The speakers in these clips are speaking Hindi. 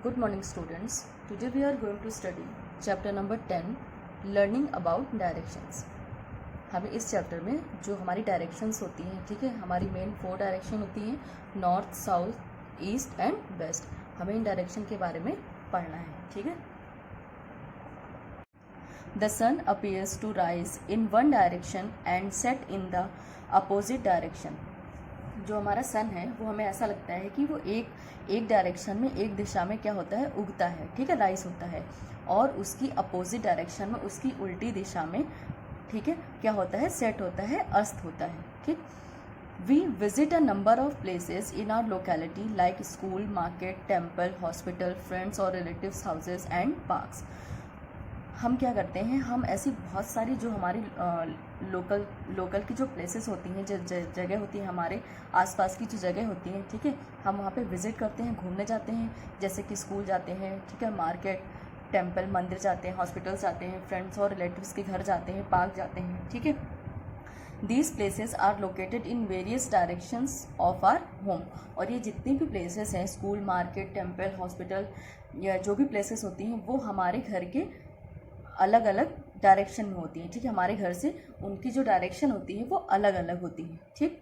Good morning students. Today we are going to study chapter number 10 learning about directions. हमें इस चैप्टर में जो हमारी डायरेक्शंस होती हैं, ठीक है, हमारी मेन 4 डायरेक्शन होती हैं, north, south, east and west. हमें इन डायरेक्शन के बारे में पढ़ना है, ठीक है. The sun appears to rise in one direction and set in the opposite direction. जो हमारा सन है वो हमें ऐसा लगता है कि वो एक डायरेक्शन में, एक दिशा में क्या होता है, उगता है, ठीक है, राइज होता है, और उसकी अपोजिट डायरेक्शन में, उसकी उल्टी दिशा में, ठीक है, क्या होता है, सेट होता है, अस्त होता है, ठीक. We visit a number of places in our locality like school, market, temple, hospital, friends और रिलेटिव्स हाउसेज एंड पार्क्स. हम क्या करते हैं, हम ऐसी बहुत सारी जो हमारी लोकल की जो प्लेसेस होती हैं, जगह होती हैं, हमारे आसपास की जो जगह होती हैं, ठीक है, हम वहाँ पे विज़िट करते हैं, घूमने जाते हैं. जैसे कि स्कूल जाते हैं, ठीक है, मार्केट, टेंपल, मंदिर जाते हैं, हॉस्पिटल्स जाते हैं, फ्रेंड्स और रिलेटिव्स के घर जाते हैं, पार्क जाते हैं, ठीक है. These places are located in various directions of our home. और ये जितनी भी प्लेसेस हैं, स्कूल, मार्केट, टेम्पल, हॉस्पिटल, या जो भी प्लेसेस होती हैं, वो हमारे घर के अलग अलग डायरेक्शन में होती हैं, ठीक है. हमारे घर से उनकी जो डायरेक्शन होती है वो अलग अलग होती है, ठीक.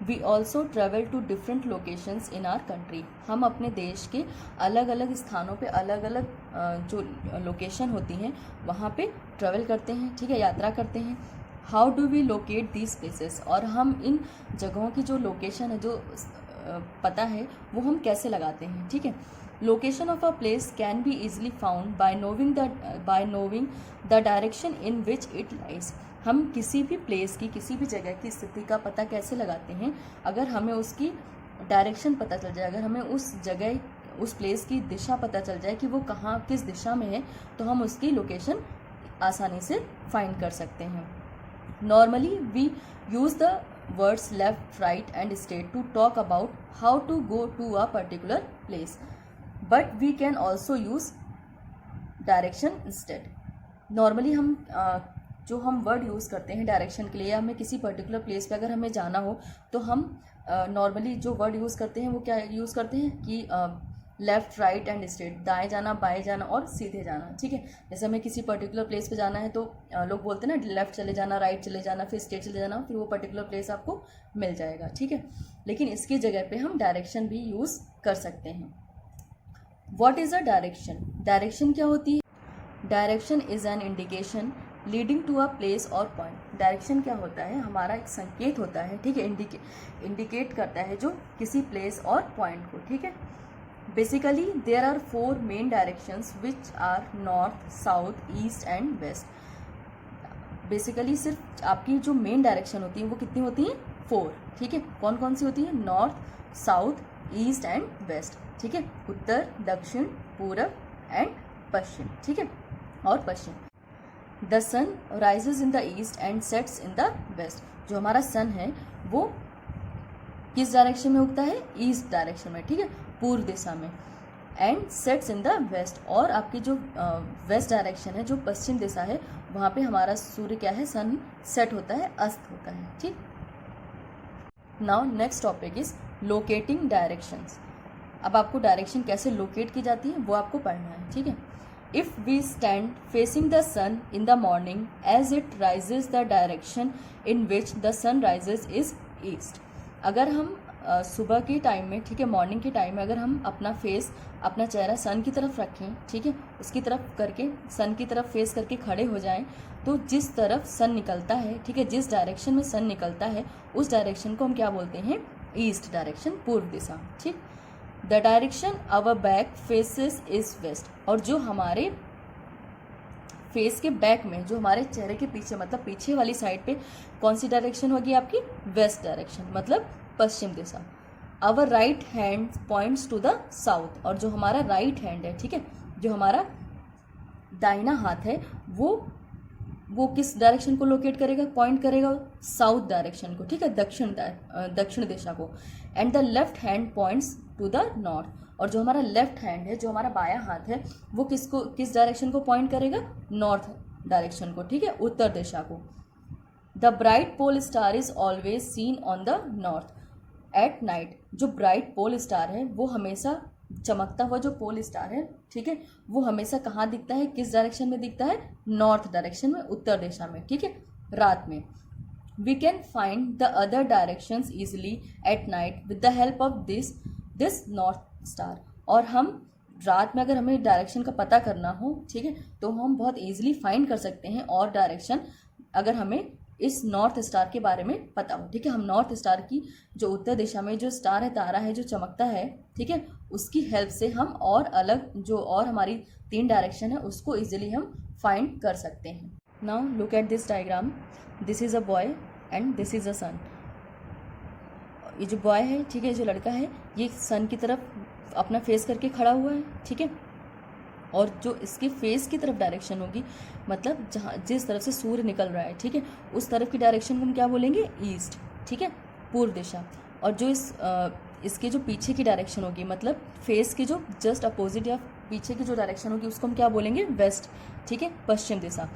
We also travel to different locations in our country. हम अपने देश के अलग अलग स्थानों पे, अलग अलग जो लोकेशन होती हैं वहाँ पे ट्रेवल करते हैं, ठीक है, यात्रा करते हैं. How do we locate these places. और हम इन जगहों की जो लोकेशन है, जो पता है, वो हम कैसे लगाते हैं, ठीक है. Location of a place can be easily found by knowing the direction in which it lies. हम किसी भी प्लेस की, किसी भी जगह की स्थिति का पता कैसे लगाते हैं, अगर हमें उसकी डायरेक्शन पता चल जाए, अगर हमें उस जगह, उस प्लेस की दिशा पता चल जाए कि वो कहाँ, किस दिशा में है, तो हम उसकी लोकेशन आसानी से फाइंड कर सकते हैं. Normally we use the words left, right and straight to talk about how to go to a particular place. But we can also use direction instead. नॉर्मली हम जो हम वर्ड यूज़ करते हैं डायरेक्शन के लिए, या हमें किसी पर्टिकुलर प्लेस पे अगर हमें जाना हो, तो हम नॉर्मली जो वर्ड यूज़ करते हैं वो क्या यूज़ करते हैं कि लेफ़्ट, राइट एंड स्ट्रेट, दाएं जाना, बाएं जाना और सीधे जाना, ठीक है. जैसे हमें किसी पर्टिकुलर प्लेस पे जाना है तो लोग बोलते हैं ना, लेफ़्ट चले जाना, राइट चले जाना, फिर स्ट्रेट चले जाना, फिर वो पर्टिकुलर प्लेस आपको मिल जाएगा, ठीक है. लेकिन इसकी जगह पे हम डायरेक्शन भी यूज़ कर सकते हैं. What is a direction? Direction क्या होती है? Direction is an indication leading to a place और पॉइंट. डायरेक्शन क्या होता है? हमारा एक संकेत होता है, ठीक है, इंडिकेट करता है जो किसी प्लेस और पॉइंट को, ठीक है. Basically there are 4 main directions which are north, south, east and west. Basically सिर्फ आपकी जो मेन डायरेक्शन होती है वो कितनी होती हैं? 4, ठीक है. कौन कौन सी होती है? North, south, east and west, ठीक है. उत्तर, दक्षिण, पूरब एंड पश्चिम, ठीक है, और पश्चिम. The sun rises in the east and sets in the west. जो हमारा सन है वो किस डायरेक्शन में उगता है? ईस्ट डायरेक्शन में, ठीक है, पूर्व दिशा में. And sets in the west. और आपकी जो वेस्ट डायरेक्शन है, जो पश्चिम दिशा है, वहाँ पे हमारा सूर्य क्या है? सन सेट होता है, अस्त होता है, ठीक. Now next topic is locating directions. अब आपको डायरेक्शन कैसे लोकेट की जाती है वो आपको पढ़ना है, ठीक है. If we stand facing the sun in the morning as it rises the direction in which the sun rises is east. अगर हम सुबह के टाइम में, ठीक है, मॉर्निंग के टाइम में अगर हम अपना फेस, अपना चेहरा सन की तरफ रखें, ठीक है, उसकी तरफ करके, सन की तरफ फेस करके खड़े हो जाएं, तो जिस तरफ सन निकलता है, ठीक है, जिस डायरेक्शन में सन निकलता है, उस डायरेक्शन को हम क्या बोलते हैं? ईस्ट डायरेक्शन, पूर्व दिशा, ठीक. The direction our back faces is west. और जो हमारे फेस के बैक में, जो हमारे चेहरे के पीछे, मतलब पीछे वाली साइड पे कौन सी डायरेक्शन होगी आपकी? वेस्ट डायरेक्शन, मतलब पश्चिम दिशा. Our right hand points to the south. और जो हमारा राइट हैंड है, ठीक है, जो हमारा दाहिना हाथ है, वो किस डायरेक्शन को लोकेट करेगा, पॉइंट करेगा? साउथ डायरेक्शन को, ठीक है, दक्षिण दिशा को. And the left hand points to the north. और जो हमारा लेफ्ट हैंड है, जो हमारा बायां हाथ है, वो किस डायरेक्शन को पॉइंट करेगा? नॉर्थ डायरेक्शन को, ठीक है, उत्तर दिशा को. The bright pole star is always seen on the north at night. जो ब्राइट पोल स्टार है वो हमेशा चमकता हुआ जो पोल स्टार है, ठीक है, वो हमेशा कहाँ दिखता है, किस डायरेक्शन में दिखता है, नॉर्थ डायरेक्शन में, उत्तर दिशा में, ठीक है, रात में। We can find the other directions easily at night with the help of this north star. और हम रात में अगर हमें डायरेक्शन का पता करना हो, ठीक है, तो हम बहुत ईजिली फाइंड कर सकते हैं और डायरेक्शन, अगर हमें इस नॉर्थ स्टार के बारे में पता हो, ठीक है। हम नॉर्थ स्टार की जो उत्तर दिशा में जो स्टार है, तारा है जो चमकता है, ठीक है, उसकी हेल्प से हम और अलग जो और हमारी 3 डायरेक्शन है उसको इजीली हम फाइंड कर सकते हैं। Now look at this diagram. This is a boy and this is a sun. ये जो बॉय है, ठीक है, जो लड़का है, ये सन की तरफ अपना फेस करके खड़ा हुआ है, ठीक है, और जो इसके फेस की तरफ डायरेक्शन होगी, मतलब जहाँ जिस तरफ से सूर्य निकल रहा है, ठीक है, उस तरफ की डायरेक्शन को हम क्या बोलेंगे, ईस्ट, ठीक है, पूर्व दिशा। और जो इसके जो पीछे की डायरेक्शन होगी, मतलब फेस के जो जस्ट अपोजिट या पीछे की जो डायरेक्शन होगी, उसको हम क्या बोलेंगे, वेस्ट, ठीक है, पश्चिम दिशा।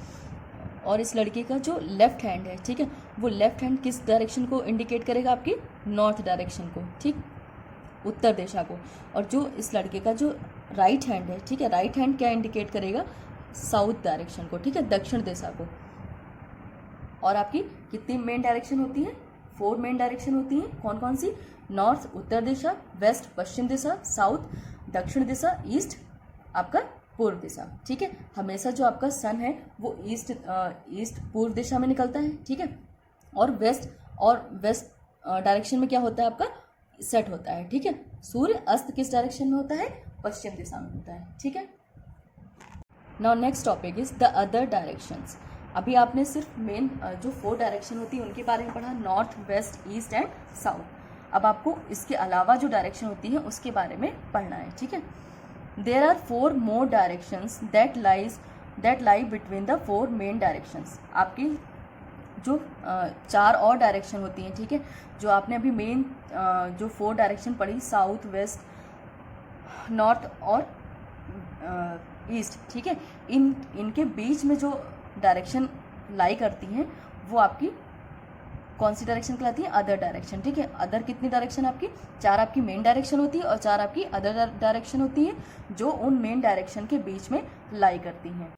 और इस लड़के का जो लेफ्ट हैंड है, ठीक है, वो लेफ्ट हैंड किस डायरेक्शन को इंडिकेट करेगा, आपकी नॉर्थ डायरेक्शन को, ठीक, उत्तर दिशा को। और जो इस लड़के का जो राइट हैंड है, ठीक है, राइट हैंड क्या इंडिकेट करेगा, साउथ डायरेक्शन को, ठीक है, दक्षिण दिशा को। और आपकी कितनी मेन डायरेक्शन होती है, 4 मेन डायरेक्शन होती हैं। कौन कौन सी, नॉर्थ उत्तर दिशा, वेस्ट पश्चिम दिशा, साउथ दक्षिण दिशा, ईस्ट आपका पूर्व दिशा, ठीक है। हमेशा जो आपका सन है वो ईस्ट पूर्व दिशा में निकलता है, ठीक है, और वेस्ट डायरेक्शन में क्या होता है, आपका सेट होता है, ठीक है। सूर्य अस्त किस डायरेक्शन में होता है, पश्चिम दिशा में होता है, ठीक है। Now next topic is the other directions. अभी आपने सिर्फ मेन जो 4 डायरेक्शन होती है उनके बारे में पढ़ा, north west east and south. अब आपको इसके अलावा जो डायरेक्शन होती है उसके बारे में पढ़ना है, ठीक है। There are 4 more directions that lie between the 4 main directions. आपकी जो 4 और डायरेक्शन होती हैं, ठीक है, जो आपने अभी मेन जो 4 डायरेक्शन पढ़ी, साउथ वेस्ट नॉर्थ और ईस्ट, ठीक है, इनके बीच में जो डायरेक्शन लाई करती हैं वो आपकी कौन सी डायरेक्शन कहलाती है, अदर डायरेक्शन, ठीक है। अदर कितनी डायरेक्शन आपकी, 4 आपकी मेन डायरेक्शन होती है और 4 आपकी अदर डायरेक्शन होती है जो उन मेन डायरेक्शन के बीच में लाई करती हैं।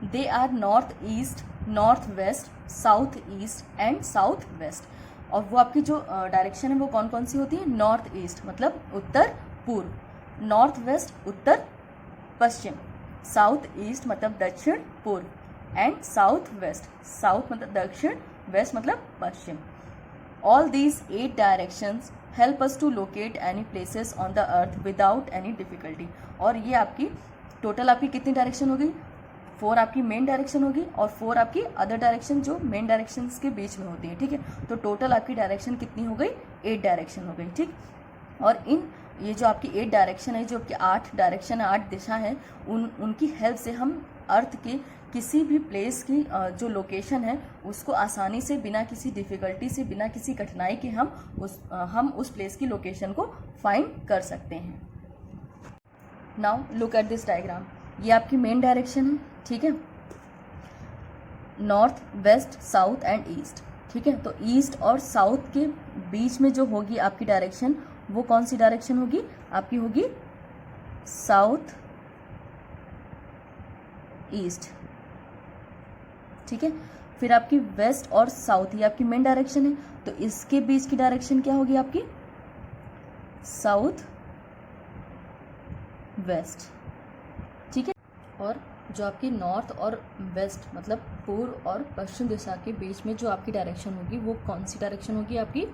They are north east, north west, south east and south west. और वो आपकी जो डायरेक्शन है वो कौन कौन सी होती है, नॉर्थ ईस्ट मतलब उत्तर पूर्व, नॉर्थ वेस्ट उत्तर पश्चिम, साउथ ईस्ट मतलब दक्षिण पूर्व एंड साउथ वेस्ट, साउथ मतलब दक्षिण, वेस्ट मतलब पश्चिम। All these 8 directions help us to locate any places on the earth without any difficulty. और ये आपकी टोटल आपकी कितनी डायरेक्शन होगी, 4 आपकी मेन डायरेक्शन होगी और 4 आपकी अदर डायरेक्शन जो मेन डायरेक्शंस के बीच में होती है, ठीक है। तो टोटल आपकी डायरेक्शन कितनी हो गई, 8 डायरेक्शन हो गई, ठीक। और ये जो आपकी 8 डायरेक्शन है, जो आपकी 8 डायरेक्शन है, 8 दिशा है, उनकी हेल्प से हम अर्थ के किसी भी प्लेस की जो लोकेशन है उसको आसानी से, बिना किसी डिफ़िकल्टी से, बिना किसी कठिनाई के हम उस प्लेस की लोकेशन को फाइंड कर सकते हैं। Now look at this diagram. ये आपकी मेन डायरेक्शन है, ठीक है, north west south and east, ठीक है। तो ईस्ट और साउथ के बीच में जो होगी आपकी डायरेक्शन, वो कौन सी डायरेक्शन होगी, आपकी होगी साउथ ईस्ट, ठीक है। फिर आपकी वेस्ट और साउथ, ये आपकी मेन डायरेक्शन है, तो इसके बीच की डायरेक्शन क्या होगी आपकी, साउथ वेस्ट, ठीक है। और जो आपकी नॉर्थ और वेस्ट मतलब पूर्व और पश्चिम दिशा के बीच में जो आपकी डायरेक्शन होगी वो कौन सी डायरेक्शन होगी, आपकी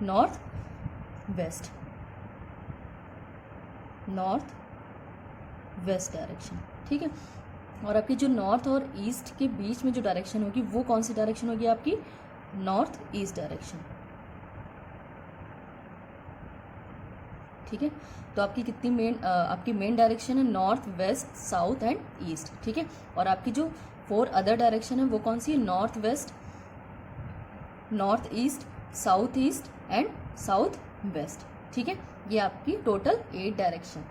north west, north west direction, ठीक है। और आपकी जो नॉर्थ और ईस्ट के बीच में जो डायरेक्शन होगी वो कौन सी डायरेक्शन होगी, आपकी नॉर्थ ईस्ट डायरेक्शन, ठीक है। तो आपकी कितनी आपकी मेन डायरेक्शन है, north west south and east, ठीक है। और आपकी जो 4 अदर डायरेक्शन है वो कौन सी है, north west, north east, south east and south waste, ठीक है। ये आपकी टोटल 8 डायरेक्शन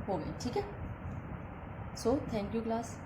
हो गई, ठीक है। So thank you class.